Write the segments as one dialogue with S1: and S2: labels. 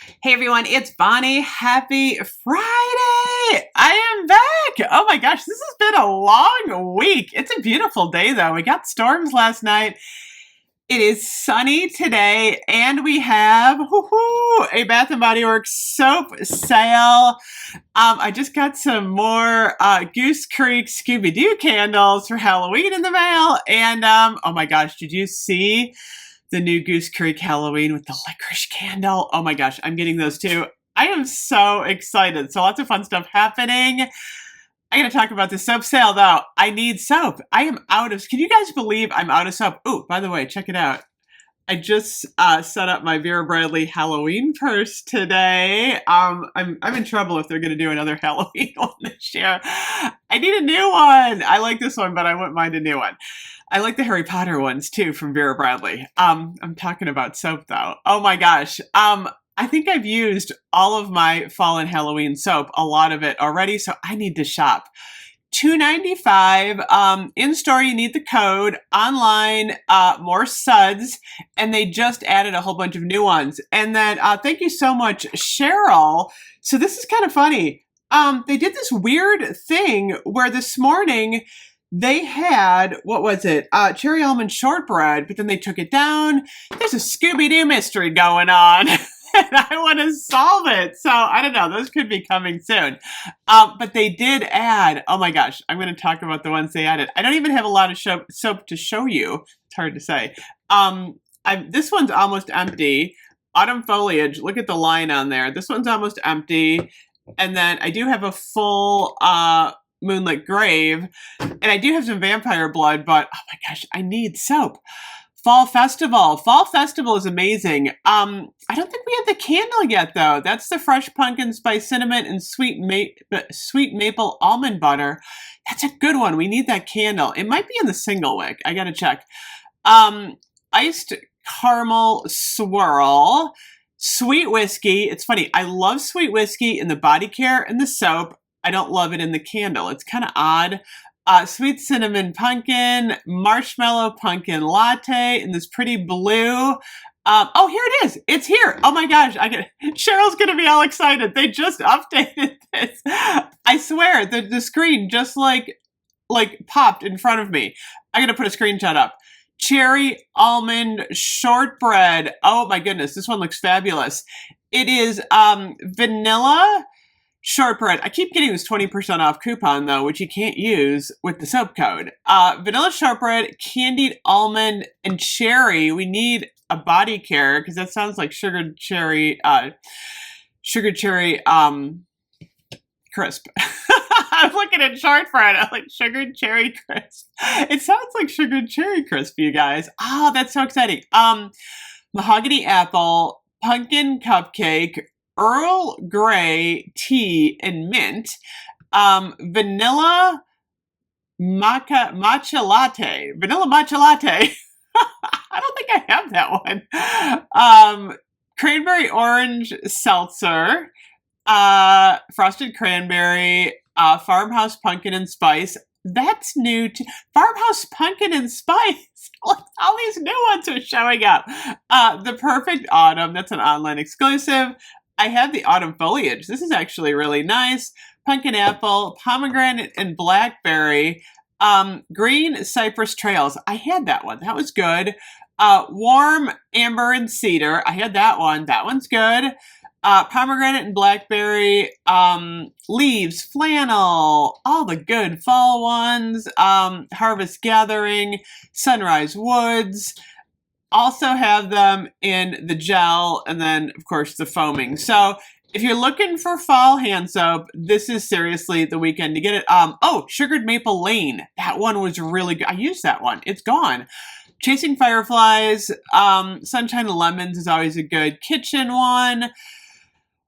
S1: Hey everyone, it's Bonnie. Happy Friday! I am back! Oh my gosh, this has been a long week. It's a beautiful day though. We got storms last night. It is sunny today, and we have a Bath and Body Works soap sale. I just got some more Goose Creek Scooby-Doo candles for Halloween in the mail, and oh my gosh, did you see the new Goose Creek Halloween with the licorice candle? Oh my gosh, I'm getting those too. I am so excited. So lots of fun stuff happening. I gotta talk about the soap sale though. I need soap. I am out of, can you guys believe I'm out of soap? Oh, by the way, check it out. I just set up my Vera Bradley Halloween purse today. I'm in trouble if they're going to do another Halloween one this year. I need a new one. I like this one, but I wouldn't mind a new one. I like the Harry Potter ones too from Vera Bradley. I'm talking about soap though. Oh my gosh. I think I've used all of my fall and Halloween soap, a lot of it already, so I need to shop. $2.95. In store, you need the code. Online, more suds, and they just added a whole bunch of new ones. And then, thank you so much, Cheryl. So this is kind of funny. They did this weird thing where this morning they had, what was it? Cherry almond shortbread, but then they took it down. There's a Scooby-Doo mystery going on. And I want to solve it. So I don't know. Those could be coming soon. But they did add, oh my gosh, I'm going to talk about the ones they added. I don't even have a lot of soap to show you. It's hard to say. This one's almost empty. Autumn foliage, look at the line on there. This one's almost empty. And then I do have a full Moonlit Grave. And I do have some vampire blood, but oh my gosh, I need soap. Fall Festival. Fall Festival is amazing. I don't think we have the candle yet, though. That's the fresh pumpkin spice cinnamon and sweet maple almond butter. That's a good one. We need that candle. It might be in the single wick. I gotta check. Iced caramel swirl. Sweet whiskey. It's funny. I love sweet whiskey in the body care and the soap. I don't love it in the candle. It's kind of odd. Sweet cinnamon pumpkin, marshmallow pumpkin latte in this pretty blue. Oh, here it is. It's here. Oh my gosh. Cheryl's going to be all excited. They just updated this. I swear the screen just like popped in front of me. I'm going to put a screenshot up. Cherry almond shortbread. Oh my goodness. This one looks fabulous. It is vanilla shortbread. I keep getting this 20% off coupon though, which you can't use with the soap code. Vanilla shortbread, candied almond, and cherry. We need a body care because that sounds like sugared cherry crisp. I'm looking at shortbread. I'm like sugared cherry crisp. It sounds like sugared cherry crisp, you guys. Oh, that's so exciting. Mahogany apple, pumpkin cupcake, Earl Grey tea and mint, vanilla matcha latte. Vanilla matcha latte. I don't think I have that one. Cranberry orange seltzer, frosted cranberry, farmhouse pumpkin and spice. That's new to farmhouse pumpkin and spice. All these new ones are showing up. The perfect autumn. That's an online exclusive. I have the autumn foliage. This is actually really nice. Pumpkin apple, pomegranate, and blackberry. Green cypress trails. I had that one. That was good. Warm amber and cedar. I had that one. That one's good. Pomegranate and blackberry. Leaves, flannel. All the good fall ones. Harvest gathering. Sunrise woods. Also have them in the gel and then, of course, the foaming. So if you're looking for fall hand soap, this is seriously the weekend to get it. Oh, Sugared Maple Lane. That one was really good. I used that one. It's gone. Chasing Fireflies. Sunshine and Lemons is always a good kitchen one.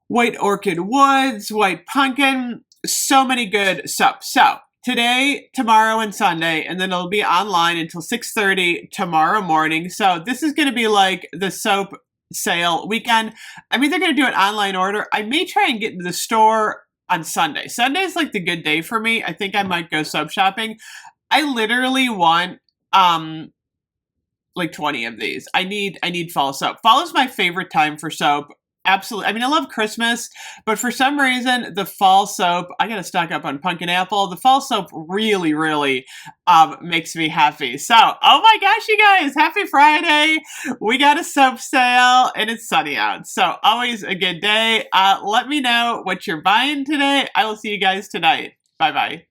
S1: White Orchid Woods. White Pumpkin. So many good soaps. So today, tomorrow, and Sunday, and then it'll be online until 6:30 tomorrow morning. So this is going to be like the soap sale weekend. I'm either going to do an online order. I may try and get into the store on Sunday. Sunday is like the good day for me. I think I might go soap shopping. I literally want like 20 of these. I need fall soap. Fall is my favorite time for soap. Absolutely. I mean, I love Christmas, but for some reason, the fall soap, I got to stock up on pumpkin apple. The fall soap really, really makes me happy. So, oh my gosh, you guys, happy Friday. We got a soap sale and it's sunny out. So, always a good day. Let me know what you're buying today. I will see you guys tonight. Bye bye.